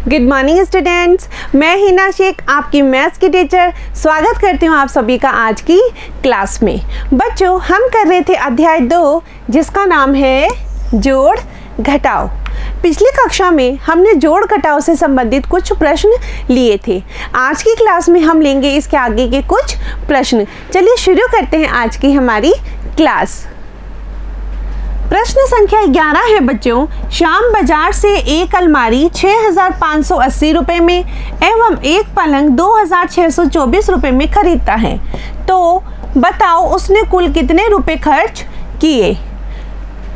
Good morning students, मैं हिना शेख आपकी maths की टीचर स्वागत करती हूँ आप सभी का आज की क्लास में। बच्चों, हम कर रहे थे अध्याय 2 जिसका नाम है जोड़ घटाओ। पिछली कक्षा में हमने जोड़ घटाओ से संबंधित कुछ प्रश्न लिए थे। आज की क्लास में हम लेंगे इसके आगे के कुछ प्रश्न। चलिए शुरू करते हैं आज की हमारी क्लास। प्रश्न संख्या 11 है बच्चों, श्याम बाजार से एक अलमारी 6,580 रुपये में एवं एक पलंग 2,624 रुपये में खरीदता है, तो बताओ उसने कुल कितने रुपए खर्च किए।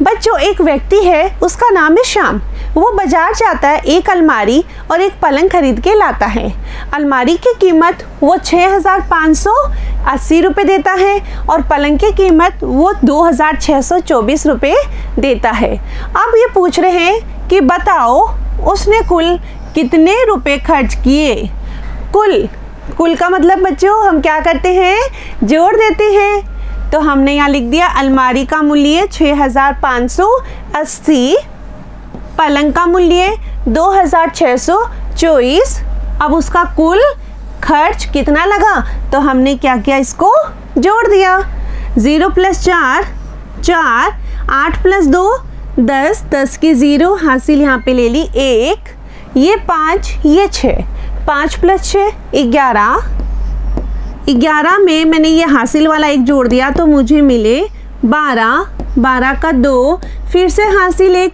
बच्चों, एक व्यक्ति है, उसका नाम है श्याम। वो बाजार जाता है, एक अलमारी और एक पलंग खरीद के लाता है। अलमारी की कीमत वो 6,580 रुपये देता है और पलंग की कीमत वो 2,624 रुपये देता है। अब ये पूछ रहे हैं कि बताओ उसने कुल कितने रुपए खर्च किए। कुल का मतलब बच्चों हम क्या करते हैं, जोड़ देते हैं। तो हमने यहाँ लिख दिया अलमारी का मूल्य 6,580, पलंग का मूल्य 2,624। अब उसका कुल खर्च कितना लगा, तो हमने क्या किया, इसको जोड़ दिया। 0 + 4 4, 8 + 2 10, 10 की 0 हासिल यहाँ पे ले ली 1, ये 5, ये 6, 5 + 6 11, 11 में मैंने ये हासिल वाला एक जोड़ दिया तो मुझे मिले 12, 12 का 2, फिर से हासिल 1,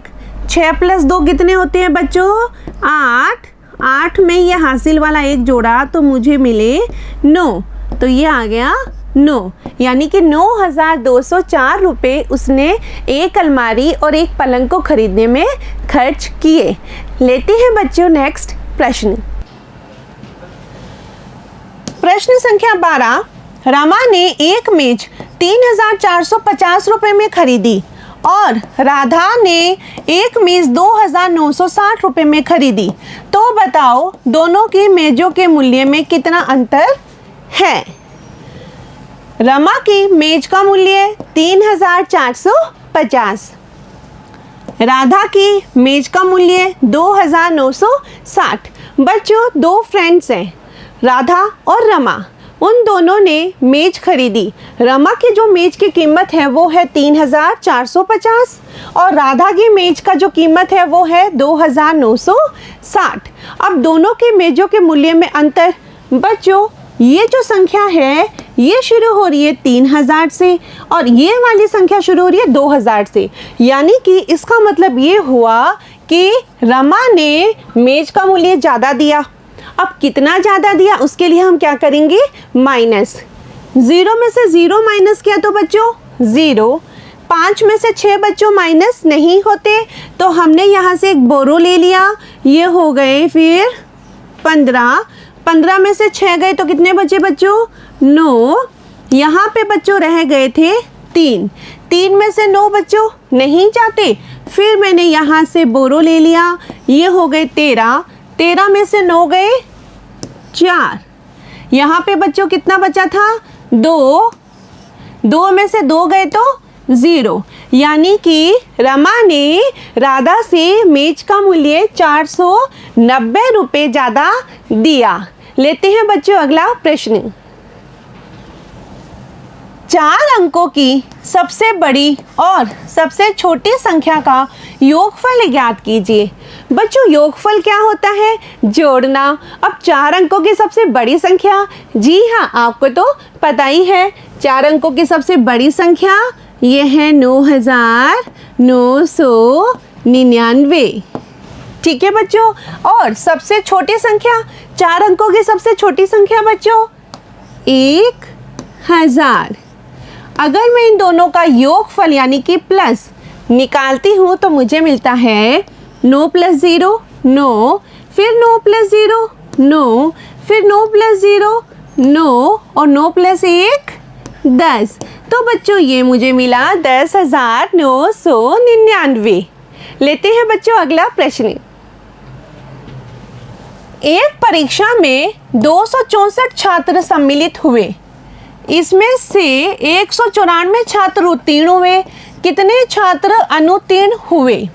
6 + 2 कितने होते हैं बच्चों, 8, 8 में ये हासिल वाला एक जोड़ा तो मुझे मिले 9, तो ये आ गया 9, यानी कि 9,204 रुपये उसने एक अलमारी और एक पलंग को खरीदने में खर्च किए। लेते हैं बच्चों नेक्स्ट प्रश्न। प्रश्न संख्या 12, रमा ने एक मेज 3,450 रुपये में खरीदी और राधा ने एक मेज 2,960 रुपये में खरीदी, तो बताओ दोनों की मेजों के मूल्य में कितना अंतर है। रमा की मेज का मूल्य 3,450, राधा की मेज का मूल्य 2,960। बच्चों, दो फ्रेंड्स हैं, राधा और रमा, उन दोनों ने मेज खरीदी। रमा की जो मेज की कीमत है वो है 3,450 और राधा की मेज का जो कीमत है वो है 2,960। अब दोनों की मेजों के मूल्य में अंतर। बच्चों, ये जो संख्या है ये शुरू हो रही है 3,000 से और ये वाली संख्या शुरू हो रही है 2,000 से, यानी कि इसका मतलब ये हुआ कि रमा ने मेज का मूल्य ज़्यादा दिया। अब कितना ज़्यादा दिया उसके लिए हम क्या करेंगे, माइनस। 0 में से 0 माइनस किया तो बच्चों 0, 5 में से 6 बच्चों माइनस नहीं होते, तो हमने यहाँ से एक बोरो ले लिया, ये हो गए फिर 15, 15 में से 6 गए तो कितने बचे बच्चों, 9। यहाँ पे बच्चों रह गए थे 3, 3 में से 9 बच्चों नहीं जाते, फिर मैंने यहाँ से बोरो ले लिया, ये हो गए 13, 13 में से 9 गए 4, यहाँ पे बच्चों कितना बचा था 2, 2 में से 2 गए तो 0, यानी कि रमा ने राधा से मेज का मूल्य 490 रुपये ज़्यादा दिया। लेते हैं बच्चों अगला प्रश्न। 4 अंकों की सबसे बड़ी और सबसे छोटी संख्या का योगफल ज्ञात कीजिए। बच्चों, योगफल क्या होता है, जोड़ना। अब 4 अंकों की सबसे बड़ी संख्या, जी हाँ आपको तो पता ही है, 4 अंकों की सबसे बड़ी संख्या ये है 9,999। ठीक है बच्चों, और सबसे छोटी संख्या, 4 अंकों की सबसे छोटी संख्या बच्चों 1,000। अगर मैं इन दोनों का योगफल यानी कि प्लस निकालती हूँ तो मुझे मिलता है 9 + 0 9, फिर 9 + 0 9, फिर 9 + 0 9 और 9 + 1 10। तो बच्चों ये मुझे मिला 10,999। लेते हैं बच्चों अगला प्रश्न। एक परीक्षा में 264 छात्र सम्मिलित हुए, इसमें से 194 छात्र उत्तीर्ण हुए, कितने छात्र अनुत्तीर्ण हुए।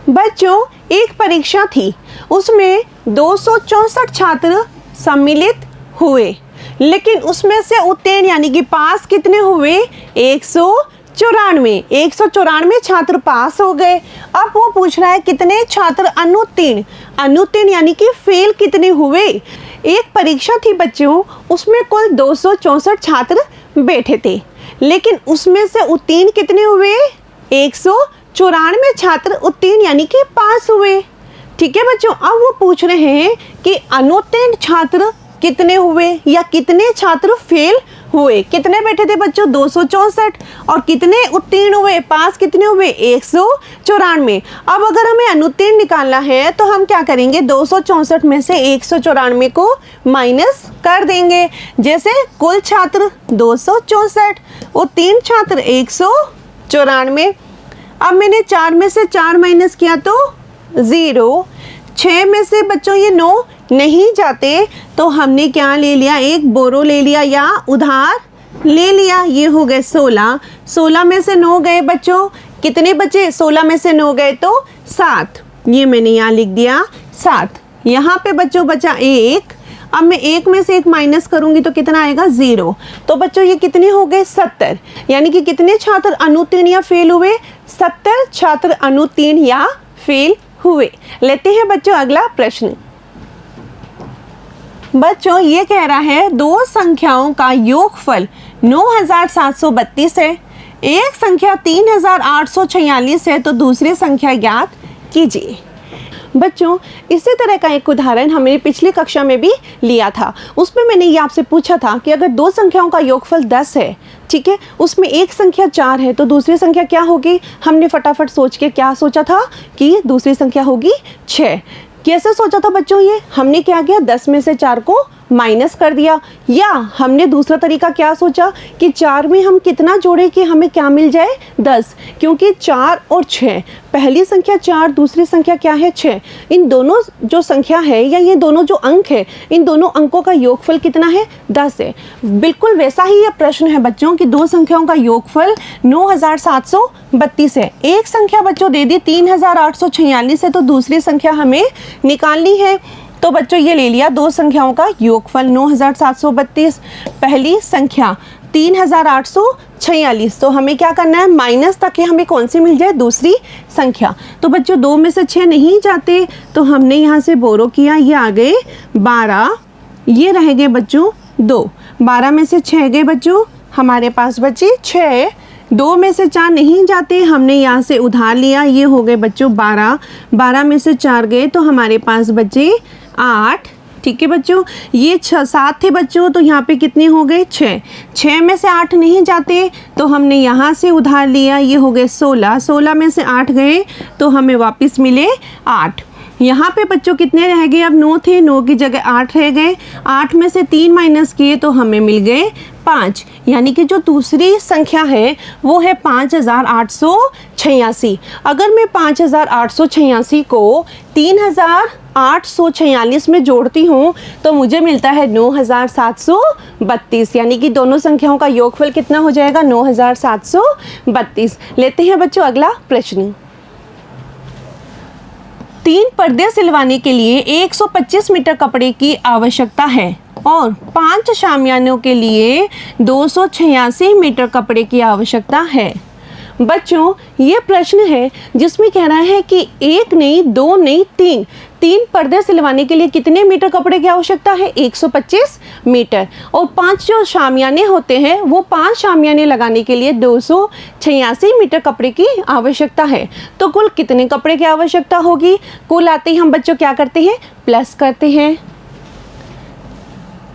बच्चों, एक परीक्षा थी, उसमें 264 छात्र सम्मिलित हुए, लेकिन उसमें से उत्तीर्ण यानी कि पास कितने हुए? 194 छात्र पास हो गए। अब वो पूछ रहा है कितने छात्र अनुत्तीर्ण यानी कि फेल कितने हुए। एक परीक्षा थी बच्चों, उसमें कुल 264 छात्र बैठे थे, लेकिन उसमें से उत्तीर्ण कितने हुए? 194 छात्र उत्तीर्ण यानी कि पास हुए। ठीक है बच्चों, अब वो पूछ रहे हैं कि अनुत्तीर्ण छात्र कितने हुए या कितने छात्र फेल हुए। कितने बैठे थे बच्चों? 264। और कितने उत्तीर्ण हुए, पास कितने हुए? 194। अब अगर हमें अनुत्तीर्ण निकालना है तो हम क्या करेंगे? 264 में से 194 को माइनस कर देंगे। जैसे कुल छात्र 264, उत्तीर्ण छात्र 194। अब मैंने 4 में से 4 माइनस किया तो 0। 6 में से बच्चों ये 9 नहीं जाते, तो हमने क्या ले लिया? एक बोरो ले लिया या उधार ले लिया। ये हो गए 16। 16 में से 9 गए बच्चों, कितने बचे? 16 में से 9 गए तो 7। ये मैंने यहाँ लिख दिया 7। यहाँ पे बच्चों बचा 1। अब मैं 1 में से 1 माइनस करूंगी तो कितना आएगा? 0। तो बच्चों ये कितने हो गए? 70। यानी कि कितने छात्र अनुत्तीर्ण या फेल हुए? 70 छात्र अनुत्तीर्ण या फेल हुए। लेते हैं बच्चों अगला प्रश्न। बच्चों ये कह रहा है दो संख्याओं का योगफल 9732 है, एक संख्या 3846 है, तो दूसरी संख्या ज्ञात कीजिए। बच्चों इसी तरह का एक उदाहरण हमने पिछली कक्षा में भी लिया था। उसमें मैंने ये आपसे पूछा था कि अगर दो संख्याओं का योगफल 10 है, ठीक है, उसमें एक संख्या 4 है, तो दूसरी संख्या क्या होगी? हमने फटाफट सोच के क्या सोचा था कि दूसरी संख्या होगी 6। कैसे सोचा था बच्चों? ये हमने क्या किया? 10 में से 4 को माइनस कर दिया, या हमने दूसरा तरीका क्या सोचा कि 4 में हम कितना जोड़े कि हमें क्या मिल जाए? 10, क्योंकि 4 और 6, पहली संख्या 4, दूसरी संख्या क्या है? 6। इन दोनों जो संख्या है या ये दोनों जो अंक है, इन दोनों अंकों का योगफल कितना है? 10 है। बिल्कुल वैसा ही यह प्रश्न है बच्चों कि दो संख्याओं का योगफल 9732 है। एक संख्या बच्चों दे दी 3846 है, तो दूसरी संख्या हमें निकालनी है। तो बच्चों ये ले लिया दो संख्याओं का योगफल 9732, पहली संख्या 3846, तो हमें क्या करना है? माइनस ताकि हमें कौन सी मिल जाए? दूसरी संख्या। तो बच्चों 2 में से 6 नहीं जाते, तो हमने यहाँ से बोरो किया, ये आ गए 12, ये रह गए बच्चों 2। 12 में से 6 गए बच्चों, हमारे पास बचे 6। 2 में से 4 नहीं जाते, हमने यहाँ से उधार लिया, ये हो गए बच्चों 12। 12 में से 4 गए तो हमारे पास बचे 8। ठीक है बच्चों, ये 7 थे बच्चों, तो यहाँ पे कितने हो गए? 6। 6 में से 8 नहीं जाते, तो हमने यहाँ से उधार लिया, ये हो गए 16। 16 में से 8 गए तो हमें वापस मिले 8। यहाँ पे बच्चों कितने रह गए? अब 9 थे, 9 की जगह 8 रह गए। 8 में से 3 माइनस किए तो हमें मिल गए 5, यानी कि जो दूसरी संख्या है वो है 5886। अगर मैं 5886 को 3846 में जोड़ती हूँ तो मुझे मिलता है 9732, यानी कि दोनों संख्याओं का योगफल कितना हो जाएगा? 9732। लेते हैं बच्चों अगला प्रश्न। 3 पर्दे सिलवाने के लिए 125 मीटर कपड़े की आवश्यकता है और 5 शामियानों के लिए 286 मीटर कपड़े की आवश्यकता है। बच्चों ये प्रश्न है जिसमें कह रहा है कि 1 नहीं, 2 नहीं, 3 पर्दे सिलवाने के लिए कितने मीटर कपड़े की आवश्यकता है? 125 मीटर। और 5 जो शामियाने होते हैं वो 5 शामियाने लगाने के लिए 286 मीटर कपड़े की आवश्यकता है। तो कुल कितने कपड़े की आवश्यकता होगी? कुल आते ही हम बच्चों क्या करते हैं? प्लस करते हैं।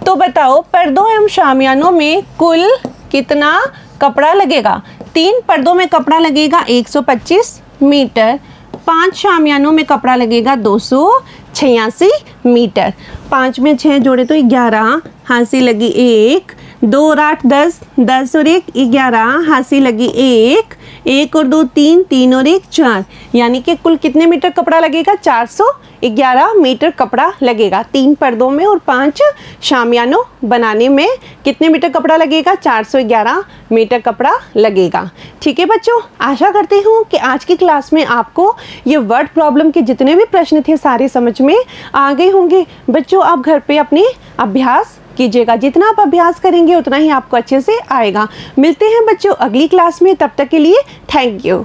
तो बताओ पर्दों एवं शामियानों में कुल कितना कपड़ा लगेगा? 3 पर्दों में कपड़ा लगेगा 125 मीटर, 5 शामियानों में कपड़ा लगेगा 286 मीटर। 5 में 6 जोड़े तो 11, हांसी लगी 1, 2 और 8 10, 10 और 1 11, हांसी लगी 1, 1 और 2 3, 3 और 1 4, यानी कि कुल कितने मीटर कपड़ा लगेगा? 411 मीटर कपड़ा लगेगा। 3 पर्दों में और 5 शामियानों बनाने में कितने मीटर कपड़ा लगेगा? 411 मीटर कपड़ा लगेगा। ठीक है बच्चों, आशा करती हूँ कि आज की क्लास में आपको ये वर्ड प्रॉब्लम के जितने भी प्रश्न थे सारे समझ में आ गए होंगे। बच्चों आप घर पे अपने अभ्यास कीजिएगा, जितना आप अभ्यास करेंगे उतना ही आपको अच्छे से आएगा। मिलते हैं बच्चों अगली क्लास में, तब तक के लिए थैंक यू।